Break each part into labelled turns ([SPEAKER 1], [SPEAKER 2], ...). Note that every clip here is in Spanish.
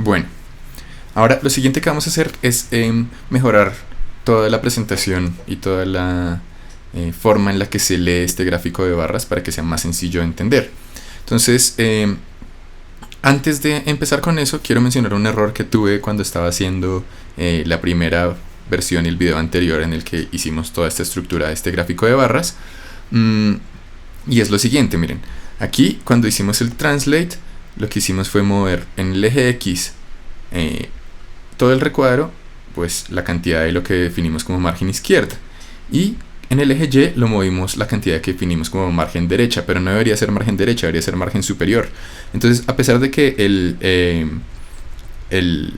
[SPEAKER 1] Bueno, ahora lo siguiente que vamos a hacer es mejorar toda la presentación y toda la forma en la que se lee este gráfico de barras para que sea más sencillo de entender. Entonces, antes de empezar con eso, quiero mencionar un error que tuve cuando estaba haciendo la primera versión y el video anterior en el que hicimos toda esta estructura de este gráfico de barras. Y es lo siguiente, miren, aquí cuando hicimos el translate, lo que hicimos fue mover en el eje X todo el recuadro, pues la cantidad de lo que definimos como margen izquierda, y en el eje Y lo movimos la cantidad que definimos como margen derecha, pero no debería ser margen derecha, debería ser margen superior. Entonces, a pesar de que el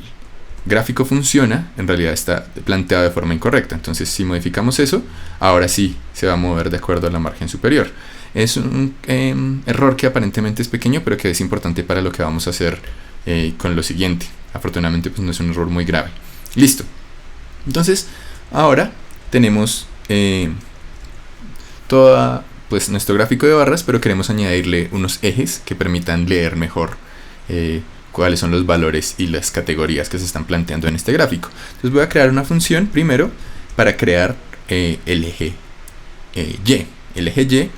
[SPEAKER 1] gráfico funciona, en realidad está planteado de forma incorrecta. Entonces, si modificamos eso, ahora sí se va a mover de acuerdo a la margen superior. Es un error que aparentemente es pequeño, pero que es importante para lo que vamos a hacer con lo siguiente. Afortunadamente, pues no es un error muy grave. Listo. Entonces, ahora tenemos todo pues, nuestro gráfico de barras, pero queremos añadirle unos ejes que permitan leer mejor cuáles son los valores y las categorías que se están planteando en este gráfico. Entonces voy a crear una función primero para crear el eje Y. El eje Y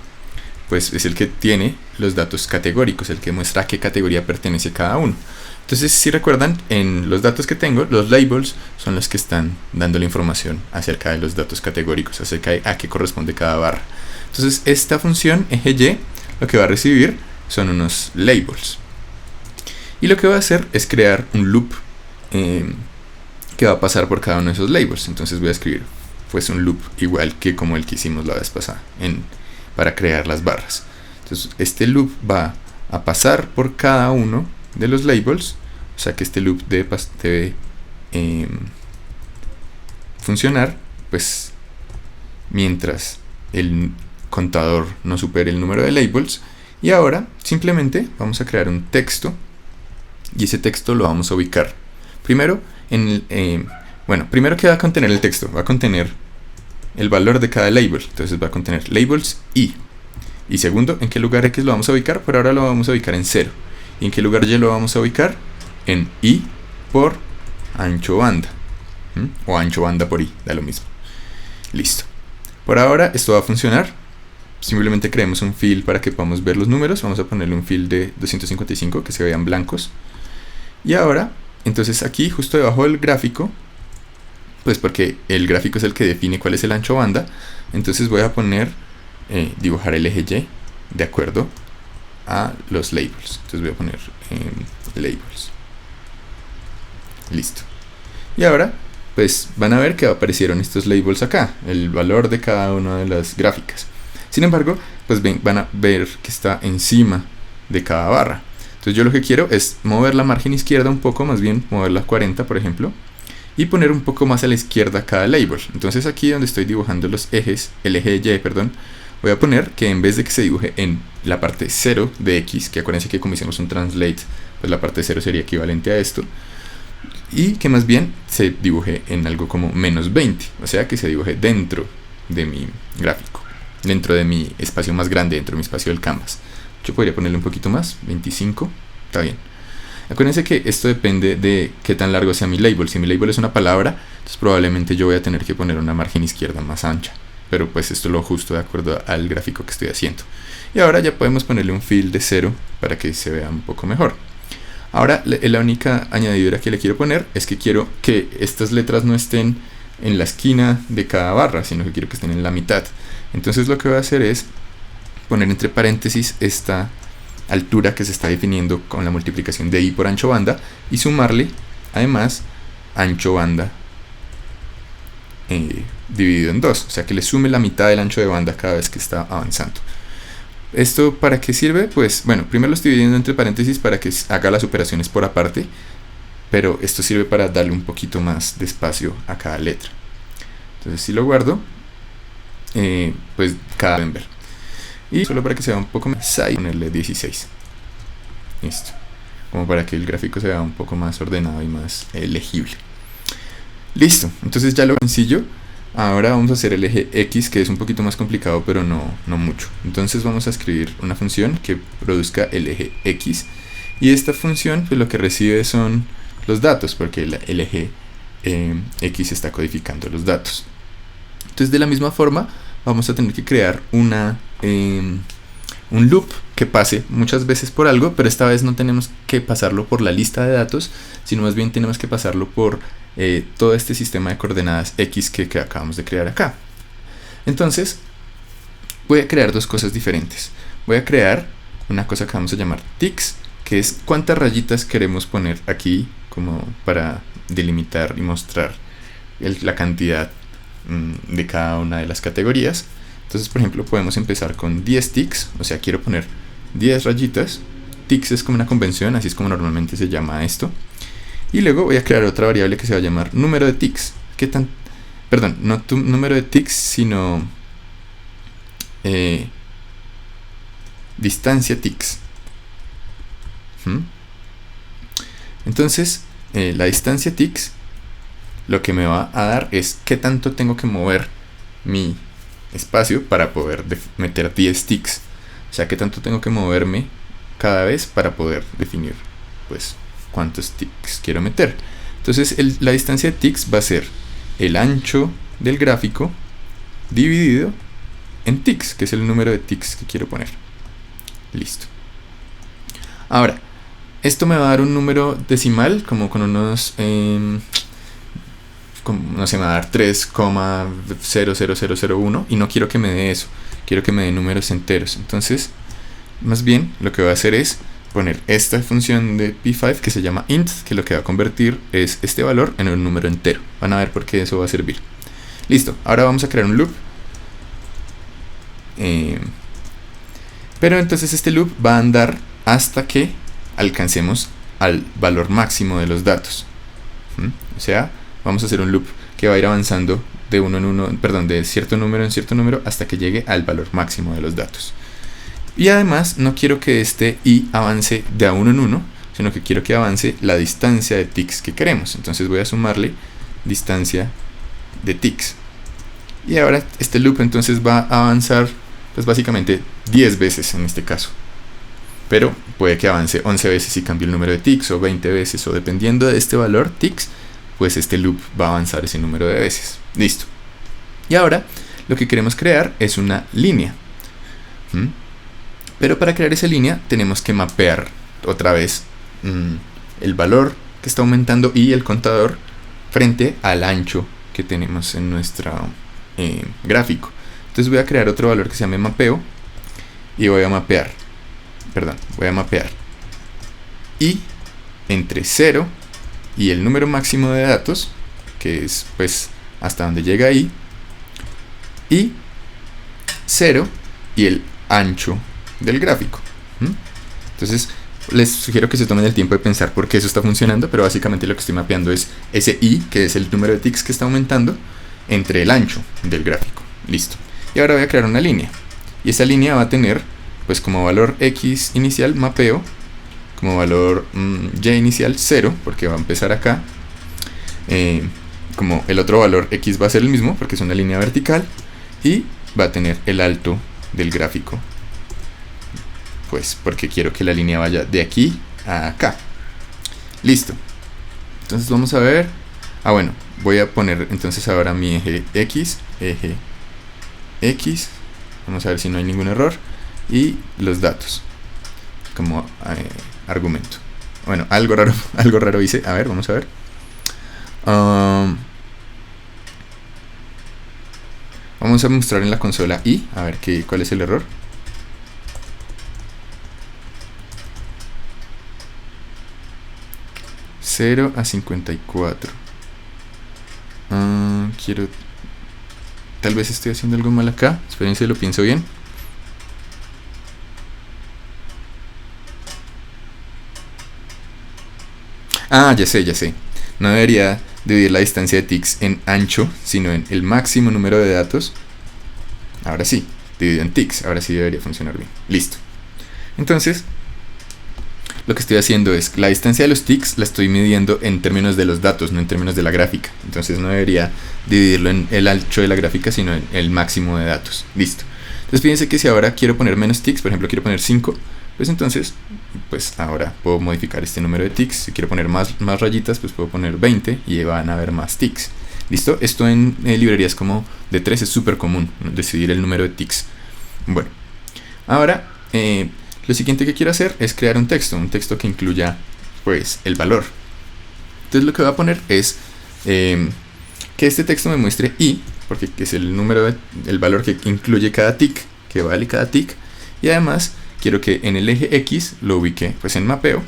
[SPEAKER 1] pues es el que tiene los datos categóricos, el que muestra a qué categoría pertenece cada uno. Entonces, si recuerdan, en los datos que tengo, los labels son los que están dando la información acerca de los datos categóricos, acerca de a qué corresponde cada barra. Entonces, esta función eje Y lo que va a recibir son unos labels. Y lo que va a hacer es crear un loop que va a pasar por cada uno de esos labels. Entonces voy a escribir pues un loop igual que como el que hicimos la vez pasada para crear las barras. Entonces este loop va a pasar por cada uno de los labels, o sea que este loop debe funcionar pues mientras el contador no supere el número de labels. Y ahora simplemente vamos a crear un texto y ese texto lo vamos a ubicar primero primero, ¿qué va a contener el texto? Va a contener el valor de cada label, entonces va a contener labels y segundo, ¿en qué lugar X lo vamos a ubicar? Por ahora lo vamos a ubicar en 0. ¿Y en qué lugar Y lo vamos a ubicar? En I por ancho banda, o ancho banda por I, da lo mismo. Listo. Por ahora esto va a funcionar. Simplemente creemos un fill para que podamos ver los números. Vamos a ponerle un fill de 255 que se vean blancos. Y ahora, entonces aquí justo debajo del gráfico, pues porque el gráfico es el que define cuál es el ancho banda, entonces voy a poner dibujar el eje Y de acuerdo a los labels. Entonces voy a poner labels. Listo. Y ahora pues van a ver que aparecieron estos labels acá, el valor de cada una de las gráficas. Sin embargo, pues van a ver que está encima de cada barra. Entonces yo lo que quiero es mover la margen izquierda un poco, más bien moverla a 40 por ejemplo, y poner un poco más a la izquierda cada label. Entonces aquí donde estoy dibujando los ejes, el eje Y, perdón, voy a poner que en vez de que se dibuje en la parte 0 de X, que acuérdense que como hicimos un translate, pues la parte 0 sería equivalente a esto, y que más bien se dibuje en algo como menos 20, o sea que se dibuje dentro de mi gráfico, dentro de mi espacio más grande, dentro de mi espacio del canvas. Yo podría ponerle un poquito más, 25, está bien. Acuérdense que esto depende de qué tan largo sea mi label. Si mi label es una palabra, entonces probablemente yo voy a tener que poner una margen izquierda más ancha, pero pues esto es lo justo de acuerdo al gráfico que estoy haciendo. Y ahora ya podemos ponerle un fill de 0 para que se vea un poco mejor. Ahora la única añadidura que le quiero poner es que quiero que estas letras no estén en la esquina de cada barra, sino que quiero que estén en la mitad. Entonces lo que voy a hacer es poner entre paréntesis esta altura que se está definiendo con la multiplicación de I por ancho banda y sumarle además ancho banda dividido en 2, o sea que le sume la mitad del ancho de banda cada vez que está avanzando. ¿Esto para qué sirve? Pues bueno, primero lo estoy dividiendo entre paréntesis para que haga las operaciones por aparte, pero esto sirve para darle un poquito más de espacio a cada letra. Entonces si lo guardo, pues cada vez ver. Y solo para que se vea un poco más, ahí ponerle 16. Listo. Como para que el gráfico se vea un poco más ordenado y más legible. Listo. Entonces ya lo sencillo. Ahora vamos a hacer el eje X, que es un poquito más complicado, pero no mucho. Entonces vamos a escribir una función que produzca el eje X. Y esta función pues lo que recibe son los datos, porque el eje X está codificando los datos. Entonces de la misma forma vamos a tener que crear un loop que pase muchas veces por algo, pero esta vez no tenemos que pasarlo por la lista de datos, sino más bien tenemos que pasarlo por todo este sistema de coordenadas X que acabamos de crear acá. Entonces voy a crear dos cosas diferentes. Voy a crear una cosa que vamos a llamar ticks, que es cuántas rayitas queremos poner aquí como para delimitar y mostrar la cantidad de cada una de las categorías. Entonces, por ejemplo, podemos empezar con 10 ticks, o sea, quiero poner 10 rayitas. Ticks es como una convención, así es como normalmente se llama esto. Y luego voy a crear otra variable que se va a llamar número de ticks. Perdón, no número de ticks, sino distancia ticks. Entonces, la distancia ticks lo que me va a dar es qué tanto tengo que mover mi espacio para poder meter 10 ticks. O sea, qué tanto tengo que moverme cada vez para poder definir pues cuántos ticks quiero meter. Entonces la distancia de ticks va a ser el ancho del gráfico dividido en ticks, que es el número de ticks que quiero poner. Listo. Ahora, esto me va a dar un número decimal como con unos no sé, me va a dar 3,00001 y no quiero que me dé eso, quiero que me dé números enteros. Entonces, más bien lo que voy a hacer es poner esta función de P5 que se llama int, que lo que va a convertir es este valor en un número entero. Van a ver por qué eso va a servir. Listo, ahora vamos a crear un loop. Pero entonces este loop va a andar hasta que alcancemos al valor máximo de los datos. O sea, vamos a hacer un loop que va a ir avanzando de uno en uno, perdón, de cierto número en cierto número hasta que llegue al valor máximo de los datos. Y además no quiero que este i avance de a uno en uno, sino que quiero que avance la distancia de ticks que queremos. Entonces voy a sumarle distancia de ticks. Y ahora este loop entonces va a avanzar pues básicamente 10 veces en este caso. Pero puede que avance 11 veces si cambio el número de ticks, o 20 veces, o dependiendo de este valor ticks, pues este loop va a avanzar ese número de veces. Listo. Y ahora lo que queremos crear es una línea. Pero para crear esa línea tenemos que mapear otra vez el valor que está aumentando y el contador frente al ancho que tenemos en nuestro gráfico. Entonces voy a crear otro valor que se llame mapeo y voy a mapear y entre 0 y el número máximo de datos, que es pues hasta donde llega ahí, y 0 y el ancho del gráfico. Entonces les sugiero que se tomen el tiempo de pensar por qué eso está funcionando, pero básicamente lo que estoy mapeando es ese i, que es el número de ticks que está aumentando, entre el ancho del gráfico. Listo. Y ahora voy a crear una línea, y esa línea va a tener pues como valor x inicial mapeo, como valor y inicial 0, porque va a empezar acá, como el otro valor x va a ser el mismo porque es una línea vertical, y va a tener el alto del gráfico, pues porque quiero que la línea vaya de aquí a acá. Listo. Entonces vamos a ver, bueno, voy a poner entonces ahora mi eje x, vamos a ver si no hay ningún error, y los datos como argumento. Bueno, algo raro hice. A ver, vamos a ver. Vamos a mostrar en la consola i, a ver cuál es el error. (0 a 54). Tal vez estoy haciendo algo mal acá. Esperen si lo pienso bien. Ya sé. No debería dividir la distancia de ticks en ancho, sino en el máximo número de datos. Ahora sí, dividido en ticks. Ahora sí debería funcionar bien. Listo. Entonces, lo que estoy haciendo es la distancia de los ticks la estoy midiendo en términos de los datos, no en términos de la gráfica. Entonces no debería dividirlo en el ancho de la gráfica, sino en el máximo de datos. Listo. Entonces fíjense que si ahora quiero poner menos ticks, por ejemplo quiero poner 5, Pues entonces, pues ahora puedo modificar este número de ticks. Si quiero poner más rayitas, pues puedo poner 20 y van a haber más ticks. ¿Listo? Esto en librerías como D3 es súper común, decidir el número de ticks. Bueno, ahora lo siguiente que quiero hacer es crear un texto que incluya pues el valor. Entonces lo que voy a poner es que este texto me muestre i, porque es el número el valor que incluye cada tick, que vale cada tick, y además quiero que en el eje X lo ubique pues en mapeo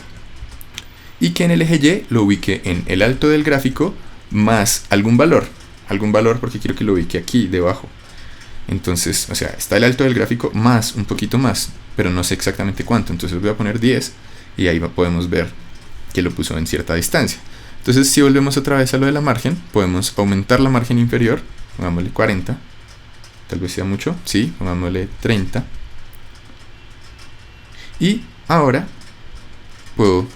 [SPEAKER 1] y que en el eje Y lo ubique en el alto del gráfico más algún valor porque quiero que lo ubique aquí debajo. Entonces, o sea, está el alto del gráfico más un poquito más, pero no sé exactamente cuánto, entonces voy a poner 10 y ahí podemos ver que lo puso en cierta distancia. Entonces, si volvemos otra vez a lo de la margen, podemos aumentar la margen inferior, pongámosle 40, tal vez sea mucho, sí, pongámosle 30. Y ahora puedo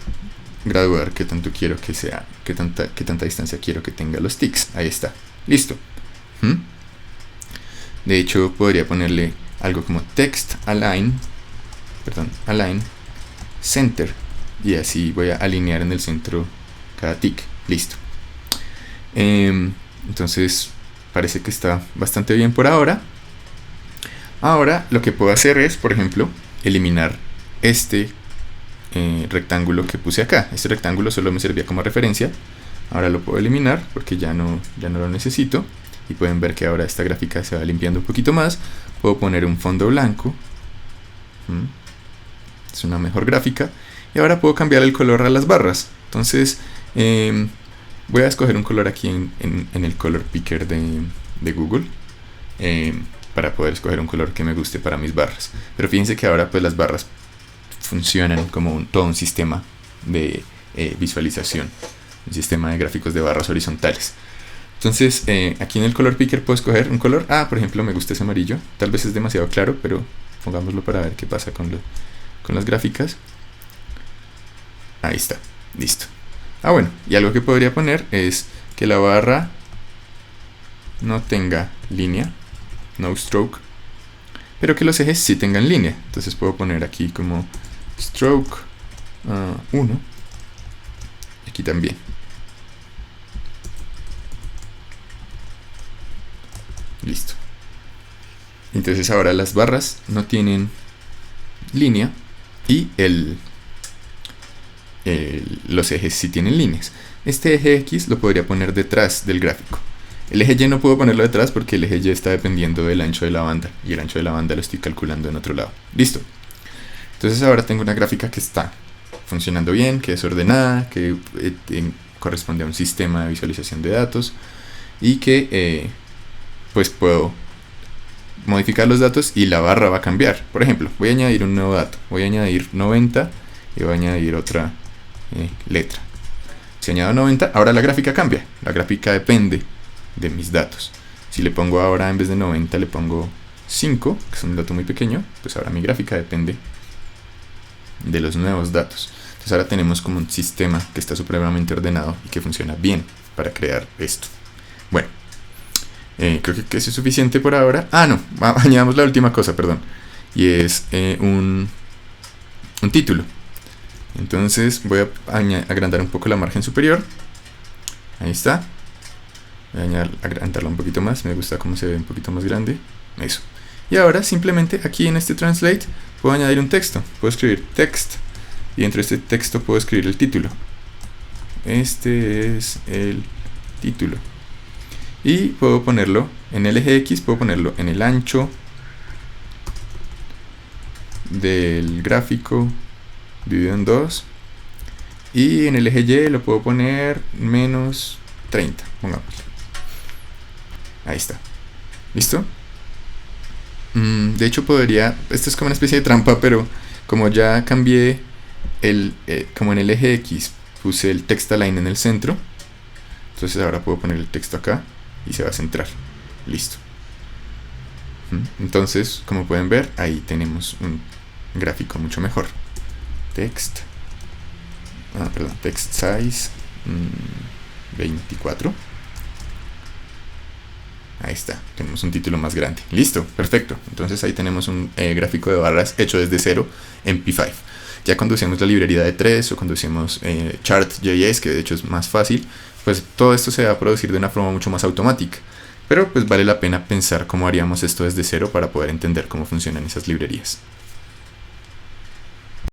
[SPEAKER 1] graduar qué tanto quiero que sea, qué tanta distancia quiero que tenga los ticks. Ahí está, listo. De hecho, podría ponerle algo como text align center, y así voy a alinear en el centro cada tick. Listo. Entonces parece que está bastante bien por ahora. Ahora lo que puedo hacer es, por ejemplo, eliminar este rectángulo que puse acá. Este rectángulo solo me servía como referencia. Ahora lo puedo eliminar porque ya no lo necesito. Y pueden ver que ahora esta gráfica se va limpiando un poquito más. Puedo poner un fondo blanco. Es una mejor gráfica. Y ahora puedo cambiar el color a las barras. Entonces voy a escoger un color aquí en el color picker de Google. Para poder escoger un color que me guste para mis barras. Pero fíjense que ahora pues las barras funcionan como todo un sistema de visualización. Un sistema de gráficos de barras horizontales. Entonces aquí en el color picker puedo escoger un color. Por ejemplo me gusta ese amarillo. Tal vez es demasiado claro, pero pongámoslo para ver qué pasa con las gráficas. Ahí está, listo. Bueno, y algo que podría poner es que la barra no tenga línea, no stroke, pero que los ejes sí tengan línea. Entonces puedo poner aquí como stroke 1, aquí también. Listo. Entonces ahora las barras no tienen línea y los ejes sí tienen líneas. Este eje X lo podría poner detrás del gráfico. El eje Y no puedo ponerlo detrás porque el eje Y está dependiendo del ancho de la banda y el ancho de la banda lo estoy calculando en otro lado. Listo. Entonces ahora tengo una gráfica que está funcionando bien, que es ordenada, que corresponde a un sistema de visualización de datos y que pues puedo modificar los datos y la barra va a cambiar. Por ejemplo, voy a añadir un nuevo dato. Voy a añadir 90 y voy a añadir otra letra. Si añado 90, ahora la gráfica cambia. La gráfica depende de mis datos. Si le pongo ahora en vez de 90 le pongo 5, que es un dato muy pequeño, pues ahora mi gráfica depende de los nuevos datos. Entonces ahora tenemos como un sistema que está supremamente ordenado y que funciona bien para crear esto. Bueno, creo que eso es suficiente por ahora. No, añadamos la última cosa, perdón. Y es un título. Entonces voy a agrandar un poco la margen superior. Ahí está. Voy a agrandarla un poquito más. Me gusta cómo se ve un poquito más grande. Eso. Y ahora simplemente aquí en este translate puedo añadir un texto. Puedo escribir text. Y dentro de este texto puedo escribir el título. Este es el título. Y puedo ponerlo en el eje X. Puedo ponerlo en el ancho del gráfico dividido en 2. Y en el eje Y lo puedo poner menos 30. Pongámoslo. Ahí está. ¿Listo? De hecho podría... Esto es como una especie de trampa, pero como ya cambié como en el eje X puse el text align en el centro, entonces ahora puedo poner el texto acá y se va a centrar. Listo. Entonces, como pueden ver, ahí tenemos un gráfico mucho mejor. Text text size 24. Ahí está, tenemos un título más grande. Listo, perfecto. Entonces ahí tenemos un gráfico de barras hecho desde cero en P5. Ya cuando usemos la librería de 3 o cuando usemos Chart.js, que de hecho es más fácil, pues todo esto se va a producir de una forma mucho más automática. Pero pues vale la pena pensar cómo haríamos esto desde cero para poder entender cómo funcionan esas librerías.